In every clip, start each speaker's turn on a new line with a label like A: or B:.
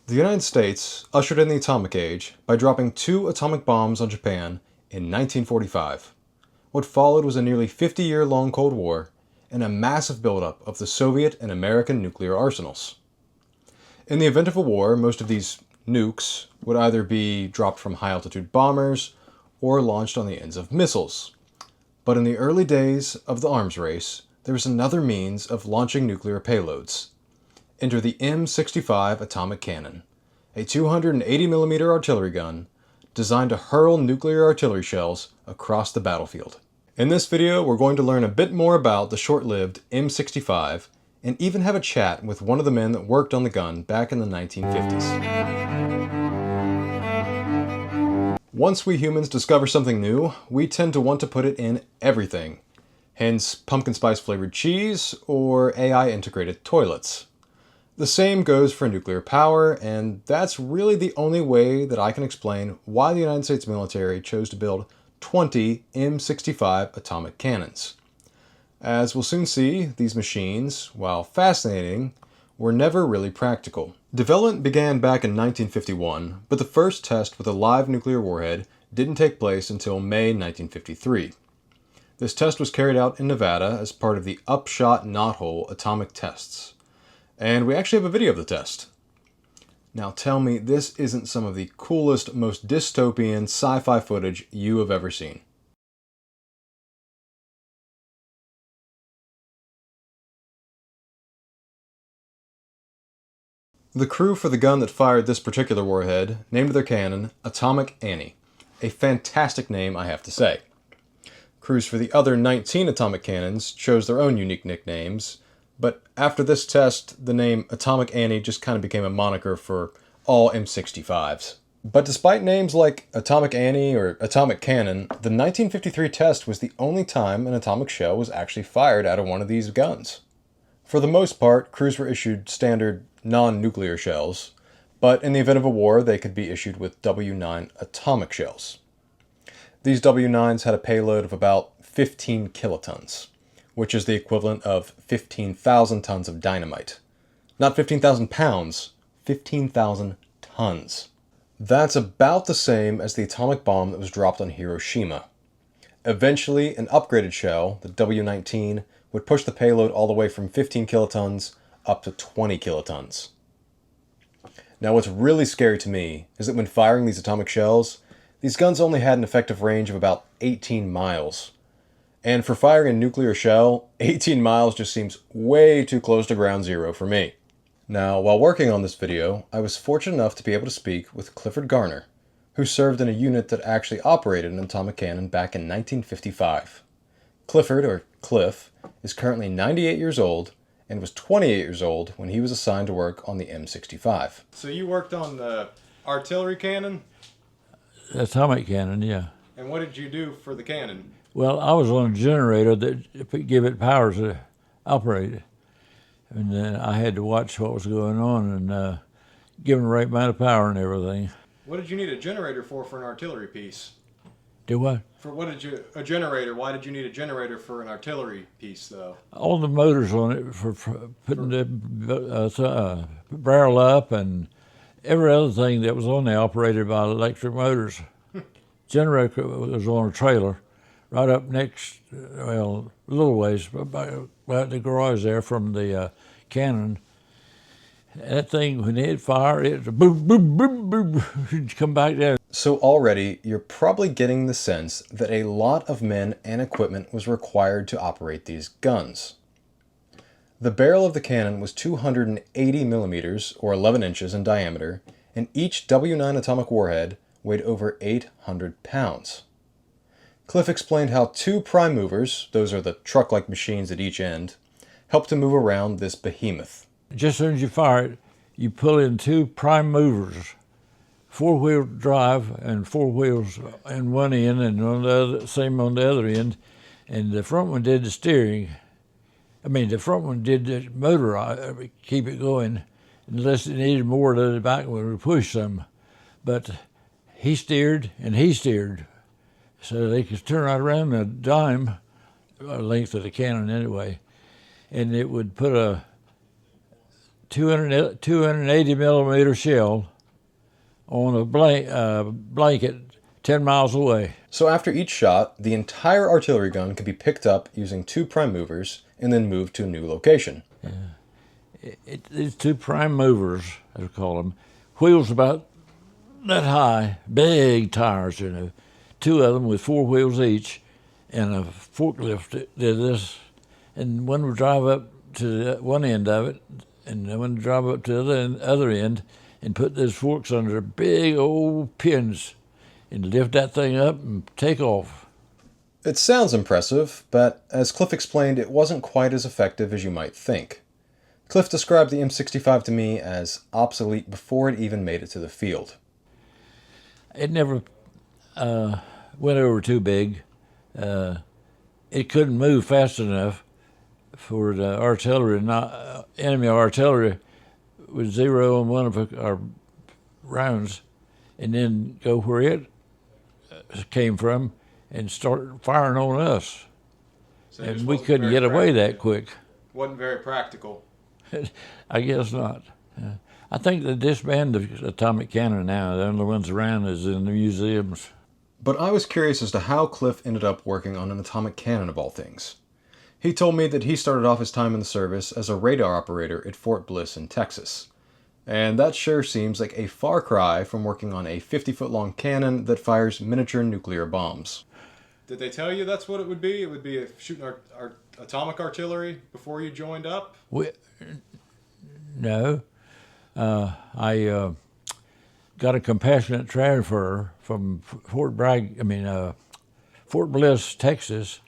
A: The United States ushered in the atomic age by dropping 2 atomic bombs on Japan in 1945. What followed was a nearly 50-year-long Cold War and a massive buildup of the Soviet and American nuclear arsenals. In the event of a war, most of these nukes would either be dropped from high-altitude bombers or launched on the ends of missiles. But in the early days of the arms race, there was another means of launching nuclear payloads. Enter the M65 atomic cannon, a 280mm artillery gun designed to hurl nuclear artillery shells across the battlefield. In this video, we're going to learn a bit more about the short-lived M65 and even have a chat with one of the men that worked on the gun back in the 1950s. Once we humans discover something new, we tend to want to put it in everything. Hence, pumpkin spice flavored cheese or AI integrated toilets. The same goes for nuclear power, and that's really the only way that I can explain why the United States military chose to build 20 M65 atomic cannons. As we'll soon see, these machines, while fascinating, were never really practical. Development began back in 1951, but the first test with a live nuclear warhead didn't take place until May 1953. This test was carried out in Nevada as part of the Upshot Knothole atomic tests. And we actually have a video of the test. Now tell me this isn't some of the coolest, most dystopian sci-fi footage you have ever seen. The crew for the gun that fired this particular warhead named their cannon Atomic Annie. A fantastic name, I have to say. Crews for the other 19 atomic cannons chose their own unique nicknames, but after this test, the name Atomic Annie just kind of became a moniker for all M65s. But despite names like Atomic Annie or Atomic Cannon, the 1953 test was the only time an atomic shell was actually fired out of one of these guns. For the most part, crews were issued standard non-nuclear shells, but in the event of a war, they could be issued with W9 atomic shells. These W9s had a payload of about 15 kilotons, which is the equivalent of 15,000 tons of dynamite. Not 15,000 pounds, 15,000 tons. That's about the same as the atomic bomb that was dropped on Hiroshima. Eventually, an upgraded shell, the W19, would push the payload all the way from 15 kilotons up to 20 kilotons. Now what's really scary to me is that when firing these atomic shells, these guns only had an effective range of about 18 miles. And for firing a nuclear shell, 18 miles just seems way too close to ground zero for me. Now, while working on this video, I was fortunate enough to be able to speak with Clifford Garner, who served in a unit that actually operated an atomic cannon back in 1955. Clifford, or Cliff, is currently 98 years old and was 28 years old when he was assigned to work on the M65. So you worked on the artillery cannon?
B: Atomic cannon, yeah.
A: And what did you do for the cannon?
B: Well, I was on a generator that give it power to operate it. And then I had to watch what was going on and give them the right amount of power and everything.
A: What did you need a generator for an artillery piece?
B: Do what?
A: A generator, why did you need a generator for an artillery piece, though?
B: All the motors on it for putting the barrel up, and every other thing that was on there operated by electric motors. Generator was on a trailer right up next, well, a little ways, about the garage there from the cannon. That thing, when it fired, it was boom, boom, boom, boom, it'd come back down.
A: So already, you're probably getting the sense that a lot of men and equipment was required to operate these guns. The barrel of the cannon was 280 millimeters, or 11 inches in diameter, and each W9 atomic warhead weighed over 800 pounds. Cliff explained how 2 prime movers, those are the truck-like machines at each end, helped to move around this behemoth.
B: Just as soon as you fire it, you pull in 2 prime movers, 4-wheel drive and 4 wheels in one end and on the other, same on the other end. And the front one did the steering. The front one did the motor, keep it going, unless it needed more, the back one would push some. But he steered and he steered. So they could turn right around a dime, length of the cannon anyway, and it would put 280 millimeter shell on a blanket 10 miles away.
A: So after each shot, the entire artillery gun could be picked up using 2 prime movers and then moved to a new location.
B: These 2 prime movers, as we call them, wheels about that high, big tires, 2 of them with 4 wheels each, and a forklift did this. And one would drive up to one end of it, and one would drive up to the other end and put those forks under big old pins and lift that thing up and take off.
A: It sounds impressive, but as Cliff explained, it wasn't quite as effective as you might think. Cliff described the M65 to me as obsolete before it even made it to the field.
B: It never went over too big. It couldn't move fast enough for the artillery, enemy artillery would zero on one of our rounds and then go where it came from and start firing on us.
A: So
B: and we couldn't get away that quick.
A: Wasn't very practical.
B: I guess not. I think they disbanded the atomic cannon now. The only ones around is in the museums.
A: But I was curious as to how Cliff ended up working on an atomic cannon of all things. He told me that he started off his time in the service as a radar operator at Fort Bliss in Texas. And that sure seems like a far cry from working on a 50-foot-long cannon that fires miniature nuclear bombs. Did they tell you that's what it would be? It would be shooting our atomic artillery before you joined up?
B: No. I got a compassionate transfer from Fort Bliss, Texas,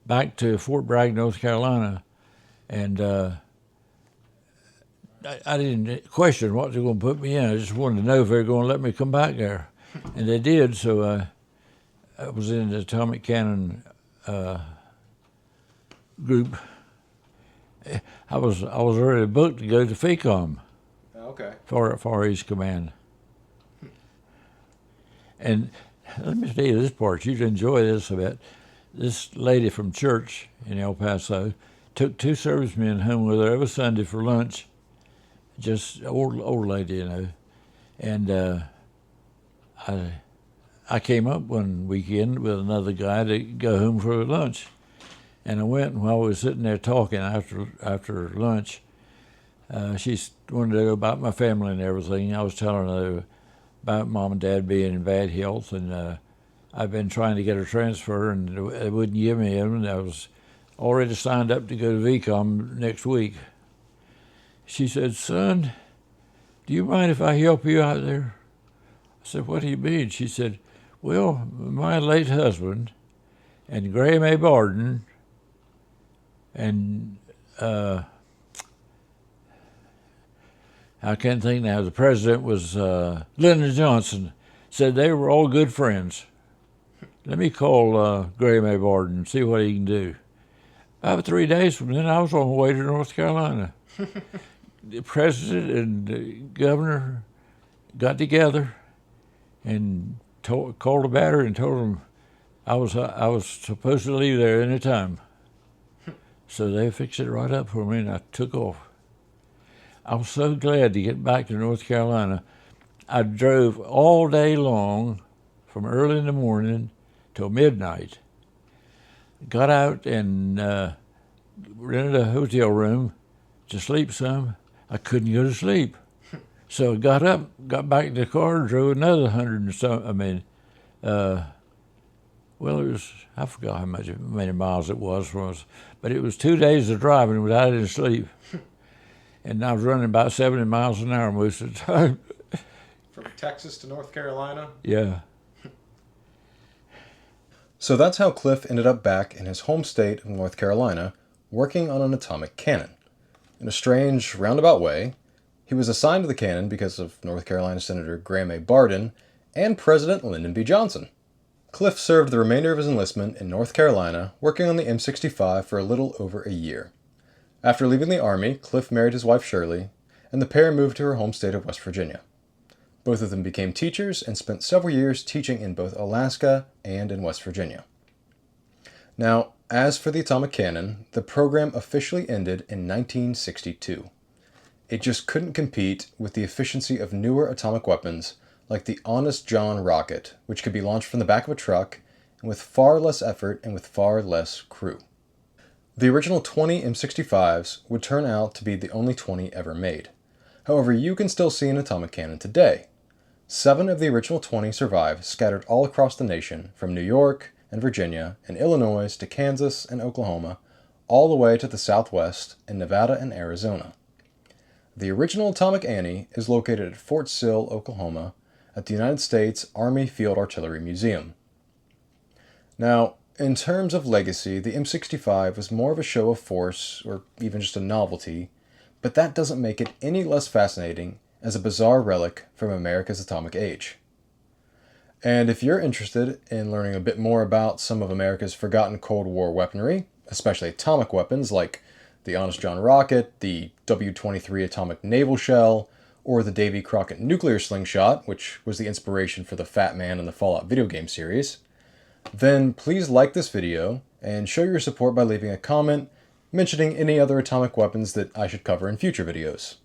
B: back to Fort Bragg, North Carolina, and I didn't question what they were going to put me in. I just wanted to know if they were going to let me come back there, and they did. So I was in the atomic cannon group. I was already booked to go to FECOM.
A: Okay.
B: Far East Command. And let me tell you this part. You'd enjoy this a bit. This lady from church in El Paso took 2 servicemen home with her every Sunday for lunch. Just old lady, And I came up one weekend with another guy to go home for lunch. And I went, and while we was sitting there talking after lunch, she wanted to know about my family and everything. I was telling her about Mom and Dad being in bad health, and I've been trying to get a transfer, and they wouldn't give me one. And I was already signed up to go to VCOM next week. She said, "Son, do you mind if I help you out there?" I said, "What do you mean?" She said, "Well, my late husband and Graham A. Barden and I can't think now. The president was Lyndon Johnson. Said they were all good friends. Let me call Graham A. Barden and see what he can do." About 3 days from then, I was on my way to North Carolina. The president and the governor got together and called a battery and told them I was supposed to leave there any time. So they fixed it right up for me, and I took off. I was so glad to get back to North Carolina. I drove all day long from early in the morning till midnight. Got out and rented a hotel room to sleep some. I couldn't go to sleep. So I got up, got back in the car, and drove another 100 and some, well, it was, I forgot how many miles it was from us, but it was 2 days of driving without any sleep. And I was running about 70 miles an hour most of the time.
A: From Texas to North Carolina?
B: Yeah.
A: So that's how Cliff ended up back in his home state of North Carolina, working on an atomic cannon. In a strange, roundabout way, he was assigned to the cannon because of North Carolina Senator Graham A. Barden and President Lyndon B. Johnson. Cliff served the remainder of his enlistment in North Carolina, working on the M65 for a little over a year. After leaving the Army, Cliff married his wife Shirley, and the pair moved to her home state of West Virginia. Both of them became teachers and spent several years teaching in both Alaska and in West Virginia. Now, as for the atomic cannon, the program officially ended in 1962. it just couldn't compete with the efficiency of newer atomic weapons like the Honest John rocket, which could be launched from the back of a truck and with far less effort and with far less crew. The original 20 M65s would turn out to be the only 20 ever made. However, you can still see an atomic cannon today. 7 of the original 20 survive, scattered all across the nation, from New York and Virginia and Illinois to Kansas and Oklahoma, all the way to the Southwest in Nevada and Arizona. The original Atomic Annie is located at Fort Sill, Oklahoma, at the United States Army Field Artillery Museum. Now, in terms of legacy, the M65 was more of a show of force, or even just a novelty, but that doesn't make it any less fascinating as a bizarre relic from America's atomic age. And if you're interested in learning a bit more about some of America's forgotten Cold War weaponry, especially atomic weapons like the Honest John rocket, the W-23 atomic naval shell, or the Davy Crockett nuclear slingshot, which was the inspiration for the Fat Man in the Fallout video game series, then please like this video and show your support by leaving a comment mentioning any other atomic weapons that I should cover in future videos.